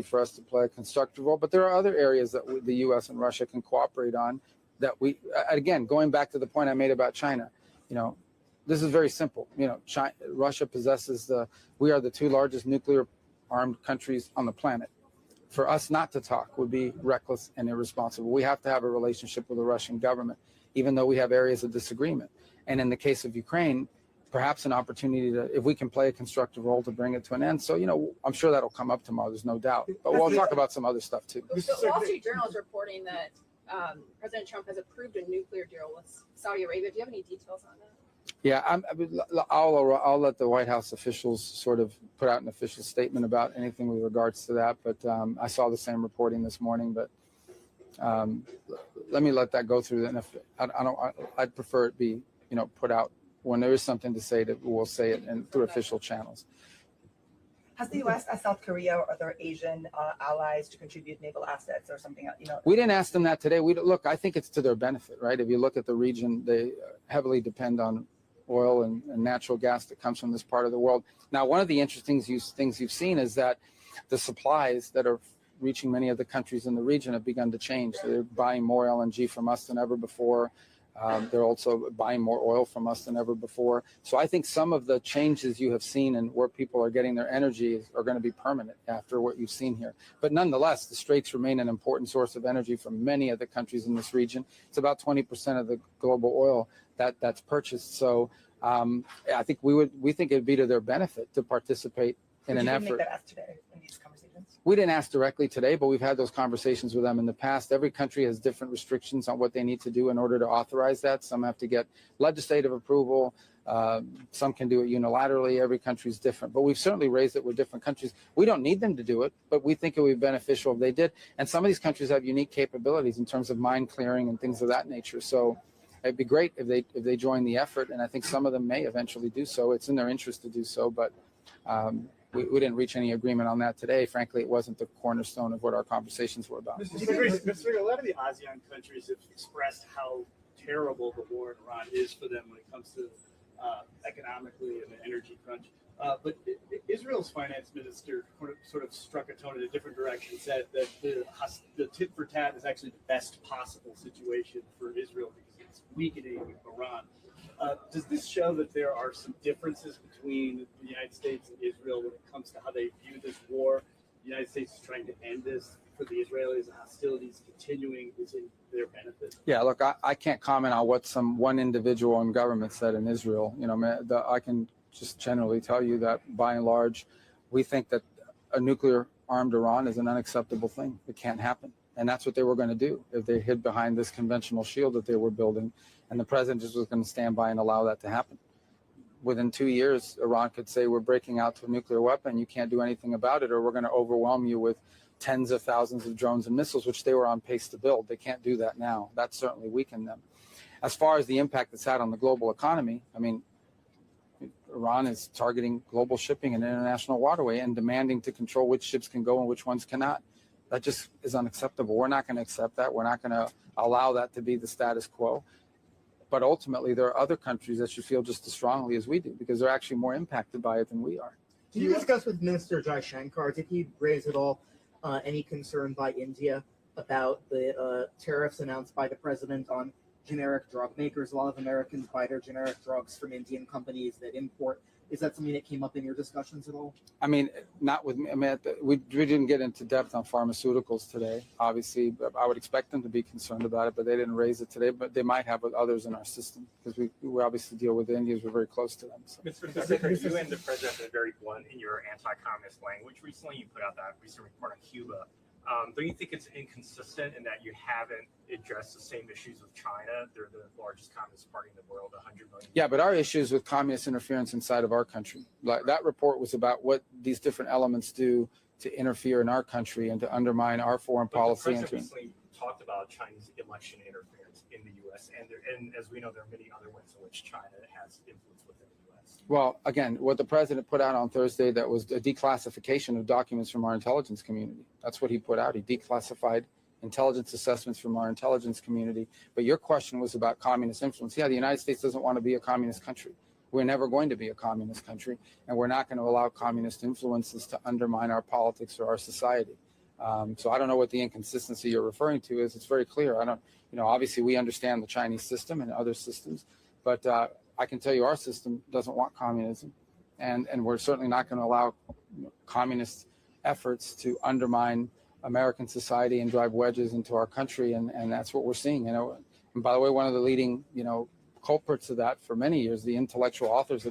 for us to play a constructive role. But there are other areas that the U.S. and Russia can cooperate on that we, again, going back to the point I made about China, this is very simple. Russia possesses we are the two largest nuclear armed countries on the planet. For us not to talk would be reckless and irresponsible. We have to have a relationship with the Russian government, even though we have areas of disagreement. And in the case of Ukraine, perhaps an opportunity to, if we can play a constructive role, to bring it to an end. So, I'm sure that'll come up tomorrow. There's no doubt. But we'll talk about some other stuff too. The Wall Street Journal is reporting that President Trump has approved a nuclear deal with Saudi Arabia. Do you have any details on that? Yeah, I'll let the White House officials sort of put out an official statement about anything with regards to that. But I saw the same reporting this morning. But let me let that go through. And if I'd prefer it be put out when there is something to say, that we'll say it and through official channels. Has the U.S. asked South Korea or other Asian allies to contribute naval assets or something? We didn't ask them that today. Look, I think it's to their benefit, right? If you look at the region, they heavily depend on oil and natural gas that comes from this part of the world. Now, one of the interesting things you've seen is that the supplies that are reaching many of the countries in the region have begun to change. So they're buying more LNG from us than ever before. They're also buying more oil from us than ever before. So I think some of the changes you have seen and where people are getting their energy are going to be permanent after what you've seen here. But nonetheless, the Straits remain an important source of energy for many of the countries in this region. It's about 20% of the global oil that's purchased. So I think we think it'd be to their benefit to participate in an effort. Make that ask today in these conversations? We didn't ask directly today, but we've had those conversations with them in the past. Every country has different restrictions on what they need to do in order to authorize that. Some have to get legislative approval. Some can do it unilaterally. Every country is different. But we've certainly raised it with different countries. We don't need them to do it, but we think it would be beneficial if they did. And some of these countries have unique capabilities in terms of mine clearing and things of that nature. So it'd be great if they join the effort, and I think some of them may eventually do so. It's in their interest to do so, but we didn't reach any agreement on that today. Frankly, it wasn't the cornerstone of what our conversations were about. Mr. Secretary, a lot of the ASEAN countries have expressed how terrible the war in Iran is for them when it comes to economically and the energy crunch. But Israel's finance minister sort of struck a tone in a different direction, said that the tit for tat is actually the best possible situation for Israel because it's weakening Iran. Does this show that there are some differences between the United States and Israel when it comes to how they view this war? The United States is trying to end this for the Israelis, and hostilities continuing is in their benefit. Yeah, look, I can't comment on what one individual in government said in Israel. I can just generally tell you that by and large, we think that a nuclear armed Iran is an unacceptable thing. It can't happen. And that's what they were going to do if they hid behind this conventional shield that they were building. And the president just was going to stand by and allow that to happen. Within 2 years, Iran could say, we're breaking out to a nuclear weapon. You can't do anything about it, or we're going to overwhelm you with tens of thousands of drones and missiles, which they were on pace to build. They can't do that now. That certainly weakened them. As far as the impact it's had on the global economy, I mean, Iran is targeting global shipping and international waterway and demanding to control which ships can go and which ones cannot. That just is unacceptable. We're not going to accept that. We're not going to allow that to be the status quo. But ultimately, there are other countries that should feel just as strongly as we do because they're actually more impacted by it than we are. Did you discuss with Minister Jai Shankar, did he raise at all any concern by India about the tariffs announced by the president on generic drug makers? A lot of Americans buy their generic drugs from Indian companies that import. Is that something that came up in your discussions at all? I mean, not with me. I mean, we didn't get into depth on pharmaceuticals today. Obviously, I would expect them to be concerned about it, but they didn't raise it today. But they might have with others in our system because we obviously deal with the Indians. We're very close to them. So. Mr. Secretary, you and the president are very blunt in your anti-communist language. Recently, you put out that recent report on Cuba. Don't you think it's inconsistent in that you haven't addressed the same issues with China? They're the largest communist party in the world, 100 million. Yeah, but our issues with communist interference inside of our country. Like that report was about what these different elements do to interfere in our country and to undermine our foreign policy. The president recently talked about Chinese election interference in the U.S. And as we know, there are many other ways in which China has influence within the U.S. Well, again, what the president put out on Thursday, that was a declassification of documents from our intelligence community. That's what he put out. He declassified intelligence assessments from our intelligence community. But your question was about communist influence. Yeah, the United States doesn't want to be a communist country. We're never going to be a communist country, and we're not going to allow communist influences to undermine our politics or our society. So I don't know what the inconsistency you're referring to is. It's very clear. I don't, obviously we understand the Chinese system and other systems, but I can tell you our system doesn't want communism, and we're certainly not going to allow communist efforts to undermine American society and drive wedges into our country, and that's what we're seeing. And by the way, one of the leading culprits of that for many years, the intellectual authors,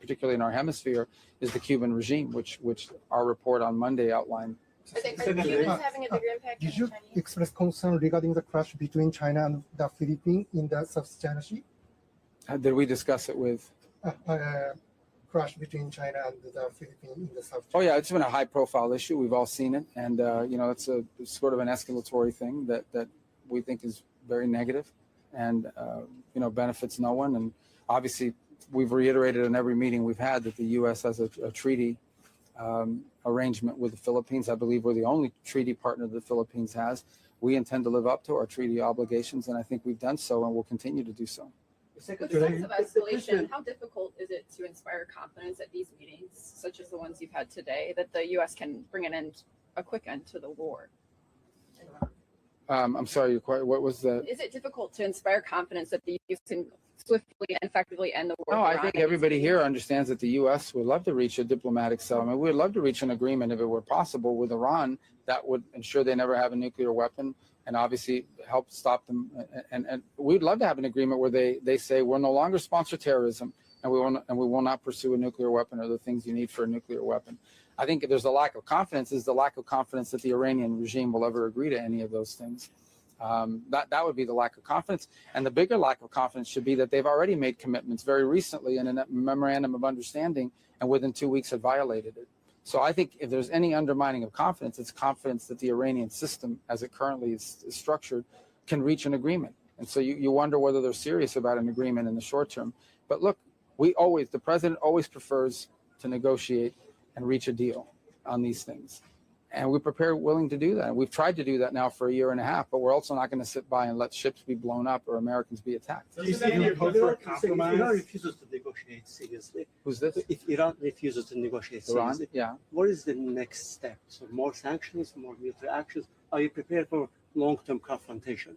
particularly in our hemisphere, is the Cuban regime, which our report on Monday outlined. Are Cubans having a bigger impact Did than you the Chinese? express concern regarding the clash between China and the Philippines in the South China Sea? Did we discuss it with? Clash between China and the Philippines in the South Oh China yeah, it's been a high-profile issue. We've all seen it, and it's a sort of an escalatory thing that we think is very negative, and benefits no one. And obviously, we've reiterated in every meeting we've had that the U.S. has a treaty arrangement with the Philippines. I believe we're the only treaty partner the Philippines has. We intend to live up to our treaty obligations, and I think we've done so, and will continue to do so. With the sense of escalation, how difficult is it to inspire confidence at these meetings, such as the ones you've had today, that the U.S. can bring a quick end to the war? I'm sorry, what was the? Is it difficult to inspire confidence that the U.S. can swiftly and effectively end the war? No, I think everybody here understands that the U.S. would love to reach a diplomatic settlement. We would love to reach an agreement if it were possible with Iran that would ensure they never have a nuclear weapon, and obviously help stop them. And we'd love to have an agreement where they say we'll no longer sponsor terrorism, and we will not pursue a nuclear weapon or the things you need for a nuclear weapon. I think if there's a lack of confidence, is the lack of confidence that the Iranian regime will ever agree to any of those things. That would be the lack of confidence. And the bigger lack of confidence should be that they've already made commitments very recently in a memorandum of understanding, and within 2 weeks had violated it. So I think if there's any undermining of confidence, it's confidence that the Iranian system, as it currently is structured, can reach an agreement. And so you wonder whether they're serious about an agreement in the short term. But look, the president always prefers to negotiate and reach a deal on these things. And we're willing to do that. And we've tried to do that now for a year and a half, but we're also not going to sit by and let ships be blown up or Americans be attacked. Do you see any hope for a compromise? If Iran refuses to negotiate seriously, Who's this? if Iran refuses to negotiate Iran? seriously, Yeah. what is the next step? So more sanctions, more military actions? Are you prepared for long-term confrontation?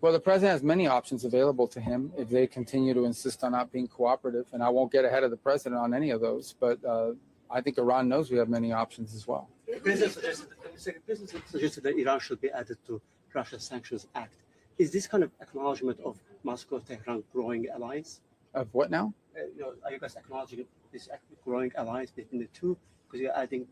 Well, the president has many options available to him if they continue to insist on not being cooperative. And I won't get ahead of the president on any of those, but I think Iran knows we have many options as well. The president suggested that Iran should be added to Russia's Sanctions Act. Is this kind of acknowledgement of Moscow-Tehran growing alliance? Of what now? Are you guys acknowledging this growing alliance between the two? Because you're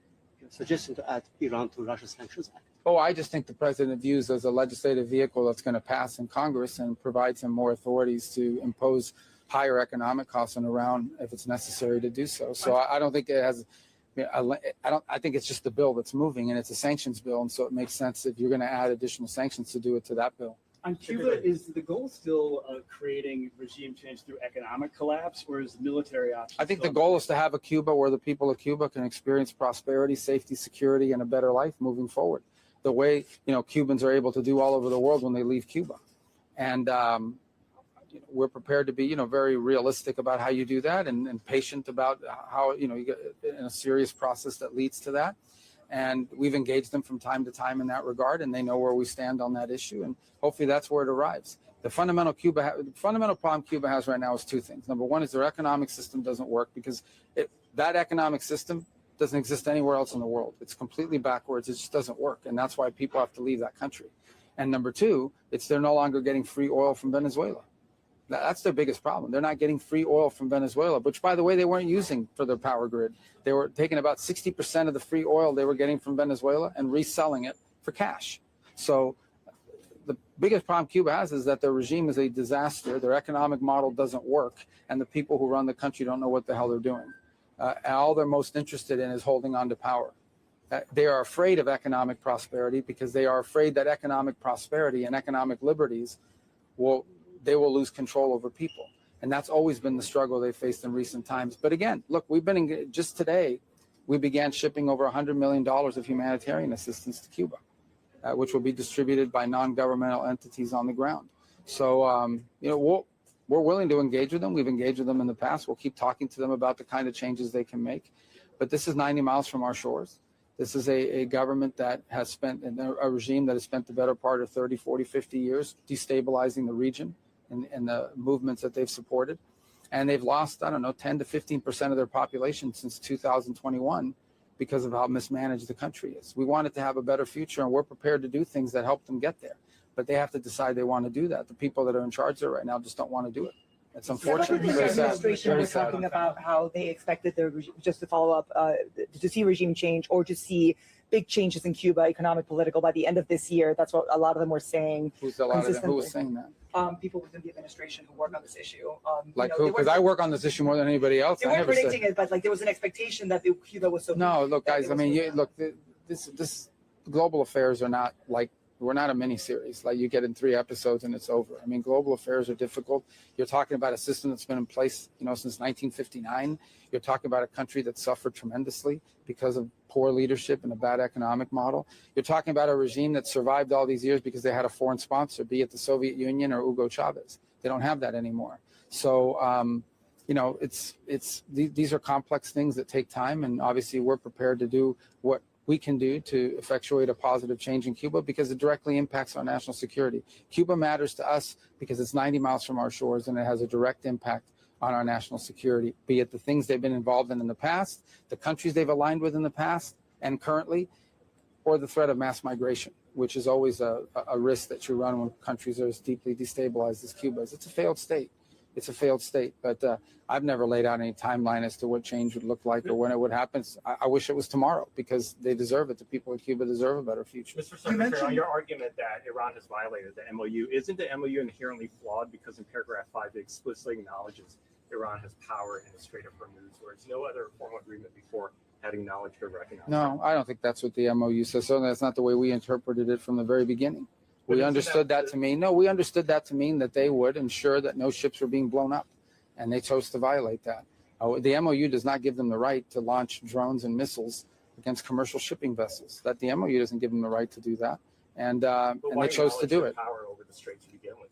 suggesting to add Iran to Russia's Sanctions Act. Oh, I just think the president views as a legislative vehicle that's going to pass in Congress and provides him more authorities to impose higher economic costs on Iran if it's necessary to do so. So I don't think it has. I think it's just the bill that's moving, and it's a sanctions bill, and so it makes sense if you're going to add additional sanctions to do it to that bill. On Cuba, is the goal still creating regime change through economic collapse, or is the military option? I think the goal is to have a Cuba where the people of Cuba can experience prosperity, safety, security, and a better life moving forward. The way Cubans are able to do all over the world when they leave Cuba, and we're prepared to be very realistic about how you do that, and patient about how you get in a serious process that leads to that. And we've engaged them from time to time in that regard, and they know where we stand on that issue, and hopefully that's where it arrives. The fundamental problem Cuba has right now is two things. Number one is their economic system doesn't work because that economic system doesn't exist anywhere else in the world. It's completely backwards. It just doesn't work, and that's why people have to leave that country. And number two, they're no longer getting free oil from Venezuela. That's their biggest problem. They're not getting free oil from Venezuela, which, by the way, they weren't using for their power grid. They were taking about 60% of the free oil they were getting from Venezuela and reselling it for cash. So the biggest problem Cuba has is that their regime is a disaster. Their economic model doesn't work, and the people who run the country don't know what the hell they're doing. And all they're most interested in is holding on to power. They are afraid of economic prosperity because they are afraid that economic prosperity and economic liberties they will lose control over people. And that's always been the struggle they faced in recent times. But again, look, just today, we began shipping over $100 million of humanitarian assistance to Cuba, which will be distributed by non-governmental entities on the ground. So, we're willing to engage with them. We've engaged with them in the past. We'll keep talking to them about the kind of changes they can make. But this is 90 miles from our shores. This is a government that has spent, a regime that has spent the better part of 30, 40, 50 years destabilizing the region and the movements that they've supported. And they've lost, I don't know, 10 to 15% of their population since 2021 because of how mismanaged the country is. We want it to have a better future, and we're prepared to do things that help them get there. But they have to decide they want to do that. The people that are in charge there right now just don't want to do it. It's unfortunate. The Very sad. administration Very was sad. talking about how they expected just to follow up, to see regime change or to see big changes in Cuba, economic, political, by the end of this year. That's what a lot of them were saying. Who's a lot of them? Who was saying that? People within the administration who work on this issue. Like who? Because I work on this issue more than anybody else. They I weren't never said. predicting it, but like there was an expectation that Cuba was so. No, look, that guys. it I was mean, so bad. this global affairs are not like, we're not a mini-series. Like you get in 3 episodes and it's over. I mean, global affairs are difficult. You're talking about a system that's been in place, since 1959. You're talking about a country that suffered tremendously because of poor leadership and a bad economic model. You're talking about a regime that survived all these years because they had a foreign sponsor, be it the Soviet Union or Hugo Chavez. They don't have that anymore. So, these are complex things that take time, and obviously we're prepared to do what we can do to effectuate a positive change in Cuba because it directly impacts our national security. Cuba matters to us because it's 90 miles from our shores, and it has a direct impact on our national security, be it the things they've been involved in the past, the countries they've aligned with in the past and currently, or the threat of mass migration, which is always a risk that you run when countries are as deeply destabilized as Cuba is. It's a failed state. It's a failed state, but I've never laid out any timeline as to what change would look like or when it would happen. I wish it was tomorrow because they deserve it. The people of Cuba deserve a better future. Mr. Secretary, on your argument that Iran has violated the MOU, isn't the MOU inherently flawed because in paragraph 5 it explicitly acknowledges Iran has power in the Strait of Hormuz, whereas no other formal agreement before had acknowledged or recognized? No, I don't think that's what the MOU says. Certainly that's not the way we interpreted it from the very beginning. We understood that to mean, we understood that to mean that they would ensure that no ships were being blown up, and they chose to violate that. The MOU does not give them the right to launch drones and missiles against commercial shipping vessels. That the MOU doesn't give them the right to do that, and they chose to do it. Power over the strait to begin with.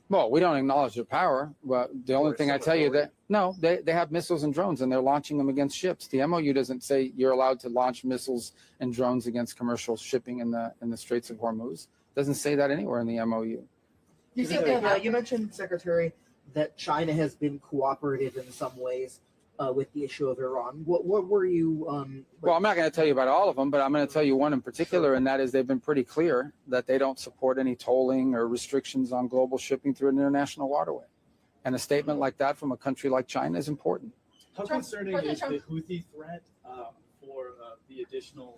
Well, we don't acknowledge their power, but the only thing I tell you that, no, they have missiles and drones and they're launching them against ships. The MOU doesn't say you're allowed to launch missiles and drones against commercial shipping in the Straits of Hormuz. It doesn't say that anywhere in the MOU. You mentioned, Secretary, that China has been cooperative in some ways with the issue of Iran. What were you? Well, I'm not going to tell you about all of them, but I'm going to tell you one in particular, and that is they've been pretty clear that they don't support any tolling or restrictions on global shipping through an international waterway. And a statement like that from a country like China is important. How concerning is the Houthi threat for the additional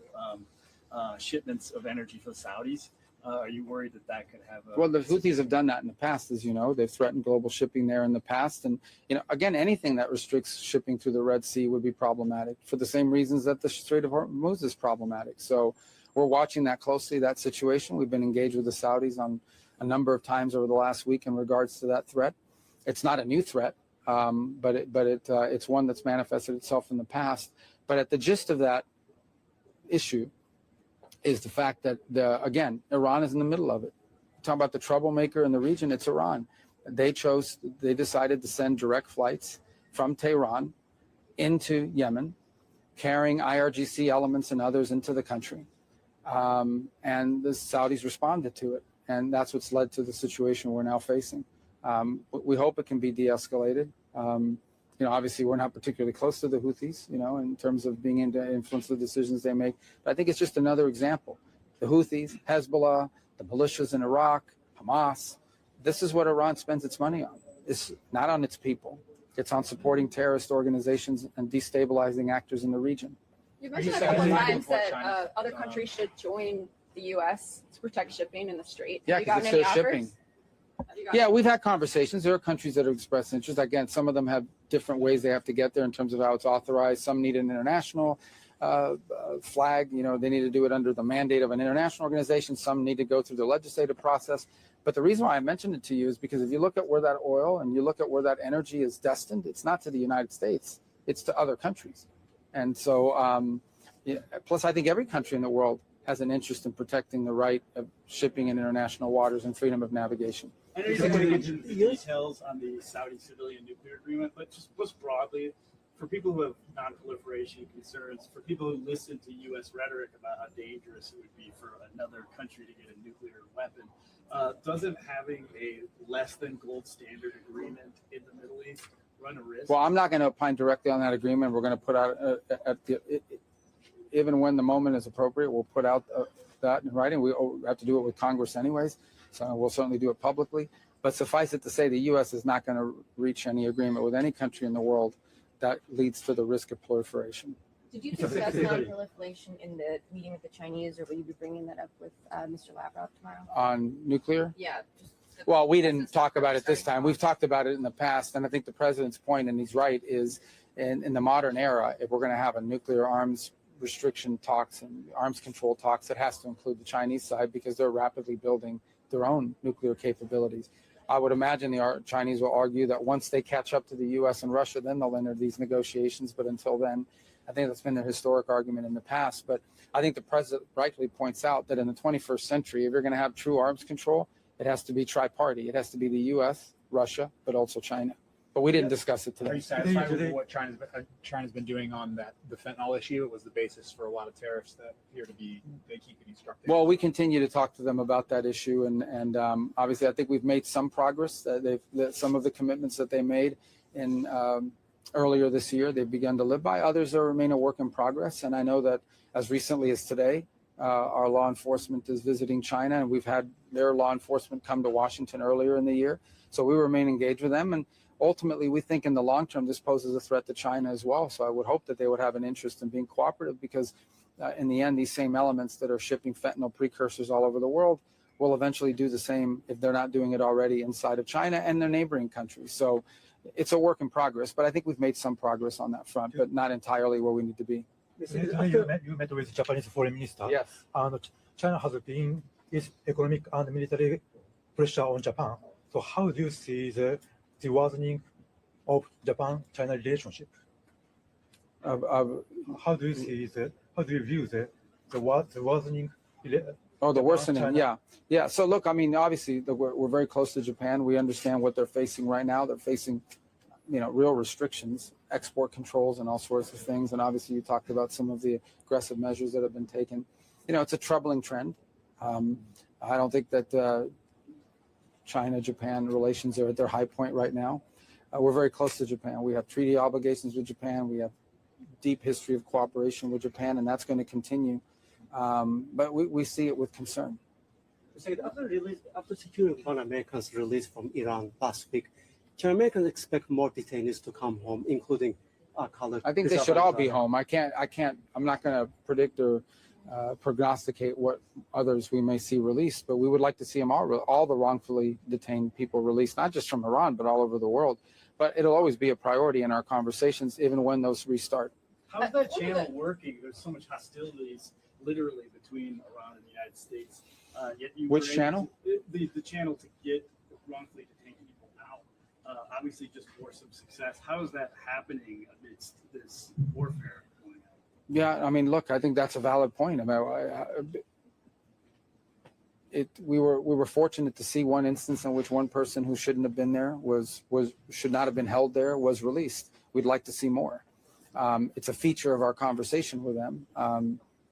shipments of energy for the Saudis? Are you worried that could have Well, the Houthis have done that in the past, as you know. They've threatened global shipping there in the past. And, again, anything that restricts shipping through the Red Sea would be problematic for the same reasons that the Strait of Hormuz is problematic. So we're watching that closely, that situation. We've been engaged with the Saudis on a number of times over the last week in regards to that threat. It's not a new threat, but it's one that's manifested itself in the past. But at the gist of that issue is the fact that, again, Iran is in the middle of it. Talking about the troublemaker in the region, it's Iran. They decided to send direct flights from Tehran into Yemen, carrying IRGC elements and others into the country. And the Saudis responded to it. And that's what's led to the situation we're now facing. We hope it can be de-escalated. Obviously we're not particularly close to the Houthis, in terms of being able to influence the decisions they make. But I think it's just another example. The Houthis, Hezbollah, the militias in Iraq, Hamas, this is what Iran spends its money on. It's not on its people. It's on supporting terrorist organizations and destabilizing actors in the region. You've mentioned a couple of times that other countries should join the U.S. to protect shipping in the Strait. Yeah, Have you gotten because any it's offers? shipping. Yeah, we've had conversations. There are countries that have expressed interest. Again, some of them have different ways they have to get there in terms of how it's authorized. Some need an international flag. They need to do it under the mandate of an international organization. Some need to go through the legislative process. But the reason why I mentioned it to you is because if you look at where that oil and you look at where that energy is destined, it's not to the United States. It's to other countries. And so, plus I think every country in the world has an interest in protecting the right of shipping in international waters and freedom of navigation. I know you're going to get into the details on the Saudi civilian nuclear agreement, but just broadly, for people who have non-proliferation concerns, for people who listen to U.S. rhetoric about how dangerous it would be for another country to get a nuclear weapon, doesn't having a less than gold standard agreement in the Middle East run a risk? Well, I'm not going to opine directly on that agreement. We're going to put out even when the moment is appropriate, we'll put out that in writing. We have to do it with Congress anyways, so we'll certainly do it publicly. But suffice it to say, the U.S. is not going to reach any agreement with any country in the world that leads to the risk of proliferation. Did you discuss non-proliferation in the meeting with the Chinese, or will you be bringing that up with Mr. Lavrov tomorrow? On nuclear? Yeah. Well, we didn't talk about it this time. We've talked about it in the past, and I think the president's point, and he's right, is in the modern era, if we're going to have a nuclear arms restriction talks and arms control talks, it has to include the Chinese side because they're rapidly building their own nuclear capabilities. I would imagine the Chinese will argue that once they catch up to the U.S. and Russia, then they'll enter these negotiations. But until then, I think that's been their historic argument in the past. But I think the president rightly points out that in the 21st century, if you're going to have true arms control, it has to be tri-party. It has to be the U.S., Russia, but also China. But we didn't discuss it Are you today. satisfied with what China's been doing on the fentanyl issue? It was the basis for a lot of tariffs that appear to be they keep getting struck down. Well, we continue to talk to them about that issue, and obviously, I think we've made some progress. That some of the commitments that they made in earlier this year, they've begun to live by. Others remain a work in progress, and I know that as recently as today, our law enforcement is visiting China, and we've had their law enforcement come to Washington earlier in the year. So we remain engaged with them, and ultimately, we think in the long term, this poses a threat to China as well. So I would hope that they would have an interest in being cooperative because in the end, these same elements that are shipping fentanyl precursors all over the world will eventually do the same if they're not doing it already inside of China and their neighboring countries. So it's a work in progress, but I think we've made some progress on that front, but not entirely where we need to be. You met with Japanese foreign minister. Yes. And China has been its economic and military pressure on Japan. So how do you see the worsening of Japan-China relationship? How do you see how do you view the worsening? Oh, the worsening, China. yeah. So look, I mean, obviously, we're very close to Japan. We understand what they're facing right now. They're facing, real restrictions, export controls, and all sorts of things. And obviously, you talked about some of the aggressive measures that have been taken. It's a troubling trend. I don't think that China-Japan relations are at their high point right now. We're very close to Japan. We have treaty obligations with Japan. We have deep history of cooperation with Japan, and that's going to continue. But we see it with concern. After securing 1 American's release from Iran last week, can Americans expect more detainees to come home, including Khaled? I think they should all be home. I'm not going to predict or prognosticate what others we may see released, but we would like to see them all the wrongfully detained people released, not just from Iran, but all over the world. But it'll always be a priority in our conversations, even when those restart. How's that channel working? There's so much hostilities, literally, between Iran and the United States. Yet you Which channel? The channel to get wrongfully detained people out. Obviously, just for some success. How is that happening amidst this warfare going on? Yeah, I mean, look, I think that's a valid point. We were fortunate to see one instance in which one person who shouldn't have been there should not have been held there was released. We'd like to see more. It's a feature of our conversation with them.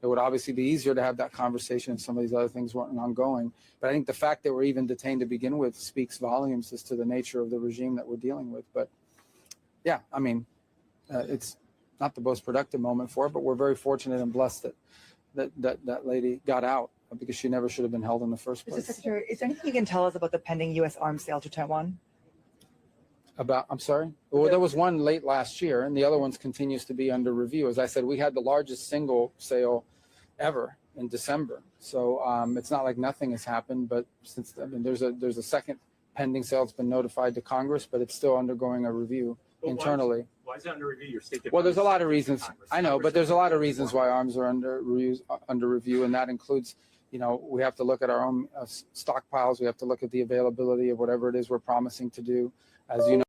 It would obviously be easier to have that conversation if some of these other things weren't ongoing. But I think the fact that we're even detained to begin with speaks volumes as to the nature of the regime that we're dealing with. But yeah, I mean, it's not the most productive moment for it, but we're very fortunate and blessed that lady got out because she never should have been held in the first Mr. place. Secretary, is there anything you can tell us about the pending U.S. arms sale to Taiwan? I'm sorry? Well, there was one late last year, and the other one continues to be under review. As I said, we had the largest single sale ever in December. So it's not like nothing has happened, but there's a second pending sale that's been notified to Congress, but it's still undergoing a review internally. Why is that under review? Your State Department. Well, there's a lot of reasons. Congress. I know, but there's a lot of reasons why arms are under review, and that includes, we have to look at our own stockpiles. We have to look at the availability of whatever it is we're promising to do. As you know.